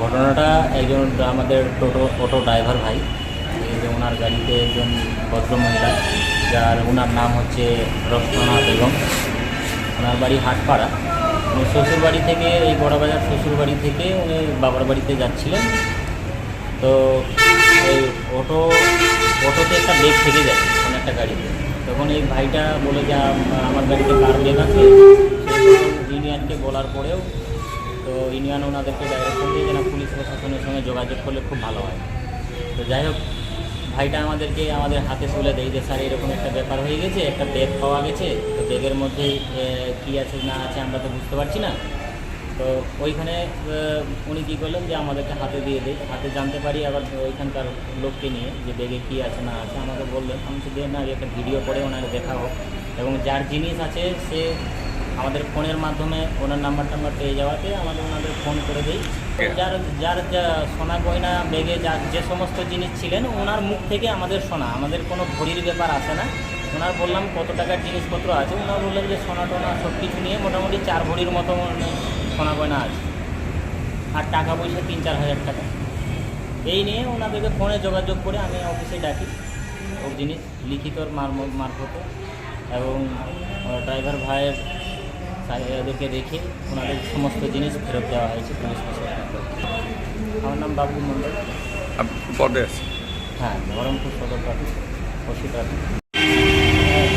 ঘটনাটা একজন আমাদের অটো ড্রাইভার ভাই, এই যে ওনার গাড়িতে একজন ভদ্রমহিলা, যার ওনার নাম হচ্ছে রসনা বেগম। ওনার বাড়ি হাটপাড়া। উনি শ্বশুরবাড়ি থেকে, এই বড়বাজার শ্বশুরবাড়ি থেকে উনি বাবার বাড়িতে যাচ্ছিলেন। তো এই অটোতে একটা ব্রেক থেকে যায় কোনো একটা গাড়িতে। তখন এই ভাইটা বলে যে আমার গাড়িতে কার ব্রেক আছে, ইউনিয়নকে বলার পরেও তো ইউনিয়ন ওনাদেরকে ডাইরেকশন দিয়ে যে না, পুলিশ প্রশাসনের সঙ্গে যোগাযোগ করলে খুব ভালো হয়। তো যাই হোক, ভাইটা আমাদের হাতে তুলে দেয় যে স্যার এরকম একটা ব্যাপার হয়ে গেছে, একটা ব্যাগ পাওয়া গেছে, তো ব্যাগের মধ্যে কী আছে না আছে আমরা তো বুঝতে পারছি না। তো ওইখানে উনি কী করলেন যে আমাদেরকে হাতে দিয়ে দেয়, হাতে জানতে পারি আবার ওইখানকার লোককে নিয়ে যে ব্যাগে কী আছে না আছে আমাকে বললেন। আমি তো দিয়ে না, একটা ভিডিও করে ওনাকে দেখাবো, এবং যার জিনিস আছে সে আমাদের ফোনের মাধ্যমে ওনার নাম্বার পেয়ে যাওয়াতে ওনাদের ফোন করে দিই। যার সোনা গয়না ব্যাগে যার যে সমস্ত জিনিস ছিলেন ওনার মুখ থেকে আমাদের শোনা, আমাদের কোনো ঘড়ির ব্যাপার আসে না। ওনার বললাম কত টাকার জিনিসপত্র আছে, ওনার বললেন যে সোনা টোনা সব কিছু নিয়ে মোটামুটি 4 ভরির মতো সোনা গয়না আছে, আর টাকা পয়সা 3-4 হাজার টাকা। এই নিয়ে ওনাদেরকে ফোনে যোগাযোগ করে আমি অফিসে ডাকি, ওর জিনিস লিখিতর মারফতে, এবং ড্রাইভার ভাইয়ের ওদেরকে রেখে ওনাদের সমস্ত জিনিস ফেরত দেওয়া হয়েছে পুলিশ প্রশাসন। আমার নাম বাবু মন্ডল। হ্যাঁ, বহরমপুর সদর ট্রাফিক, ওসি ট্রাফিক।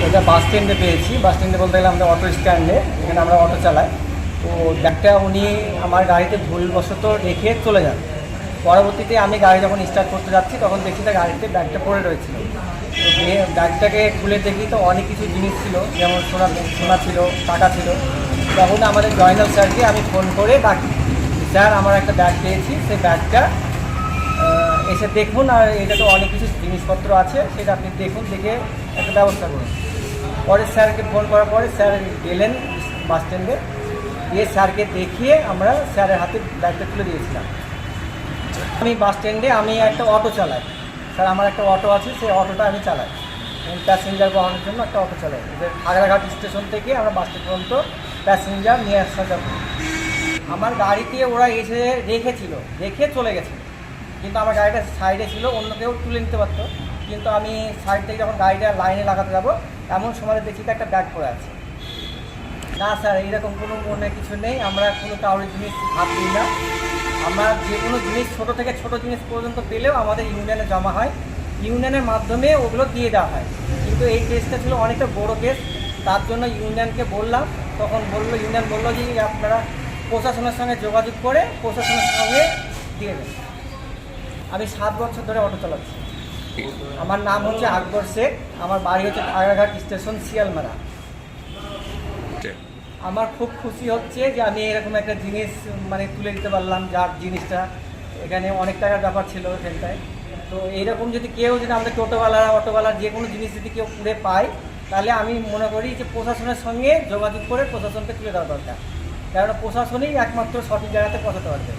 এটা বাস স্ট্যান্ডে পেয়েছি। বাস স্ট্যান্ডে বলতে গেলে আমাদের অটো স্ট্যান্ডে, এখানে আমরা অটো চালাই। তো ব্যাগটা উনি আমার গাড়িতে ভুলবশত রেখে চলে যান। পরবর্তীতে আমি গাড়ি যখন স্টার্ট করতে যাচ্ছি তখন দেখি তার গাড়িতে ব্যাগটা পড়ে রয়েছিল। তো ব্যাগটাকে খুলে দেখি তো অনেক কিছু জিনিস ছিল, যেমন সোনা ছিল, টাকা ছিল। তখন আমাদের জয়নাল স্যারকে আমি ফোন করে ডাকি, স্যার আমার একটা ব্যাগ পেয়েছি, সেই ব্যাগটা এসে দেখুন, আর এটা তো অনেক কিছু জিনিসপত্র আছে, সেটা আপনি দেখুন, দেখে একটা ব্যবস্থা করুন। পরে স্যারকে ফোন করার পরে স্যার গেলেন বাস স্ট্যান্ডে, গিয়ে স্যারকে দেখিয়ে আমরা স্যারের হাতে ব্যাগটা তুলে দিয়েছিলাম। আমি বাস স্ট্যান্ডে একটা অটো চালাই স্যার, আমার একটা অটো আছে, সেই অটোটা আমি চালাই, প্যাসেঞ্জার বহনের জন্য একটা অটো চালাই। খাগড়াঘাট স্টেশন থেকে আমরা বাস স্ট্যান্ড পর্যন্ত প্যাসেঞ্জার নিয়ে আসা যাবো। আমার গাড়িতে ওরা এসে রেখে চলে গেছে, কিন্তু আমার গাড়িটা সাইডে ছিল, অন্য কেউ তুলে নিতে পারতো। কিন্তু আমি সাইড থেকে যখন গাড়িটা লাইনে লাগাতে যাবো এমন সময় দেখি তো একটা ব্যাগ পড়ে আছে। না স্যার, এইরকম কোনো মনে কিছু নেই, আমরা কোনো কারোর জিনিস হাত দিই না। আমরা যে কোনো জিনিস ছোটো থেকে ছোটো জিনিস পর্যন্ত পেলেও আমাদের ইউনিয়নে জমা হয়, ইউনিয়নের মাধ্যমে ওগুলো দিয়ে দেওয়া হয়। কিন্তু এই কেসটা ছিল অনেকটা বড় কেস, তার জন্য ইউনিয়নকে বললাম, তখন ইউনিয়ন বললো যে আপনারা প্রশাসনের সঙ্গে যোগাযোগ করে প্রশাসনের সঙ্গে দিয়ে দেন। আমি 7 বছর ধরে অটো চালাচ্ছি। আমার নাম হচ্ছে আকবর শেখ, আমার বাড়ি হচ্ছে খাগড়াঘাট স্টেশন, শিয়ালমারা। আমার খুব খুশি হচ্ছে যে আমি এরকম একটা জিনিস তুলে দিতে পারলাম, যার জিনিসটা এখানে অনেক টাকার ব্যাপার ছিল এখানটায়। তো এইরকম যদি আমাদের অটোওয়ালার যে কোনো জিনিস যদি কেউ পুড়ে পায়, তাহলে আমি মনে করি যে প্রশাসনের সঙ্গে যোগাযোগ করে প্রশাসনকে তুলে দেওয়া দরকার, কারণ প্রশাসনই একমাত্র সঠিক জায়গাতে পৌঁছাতে পারবে।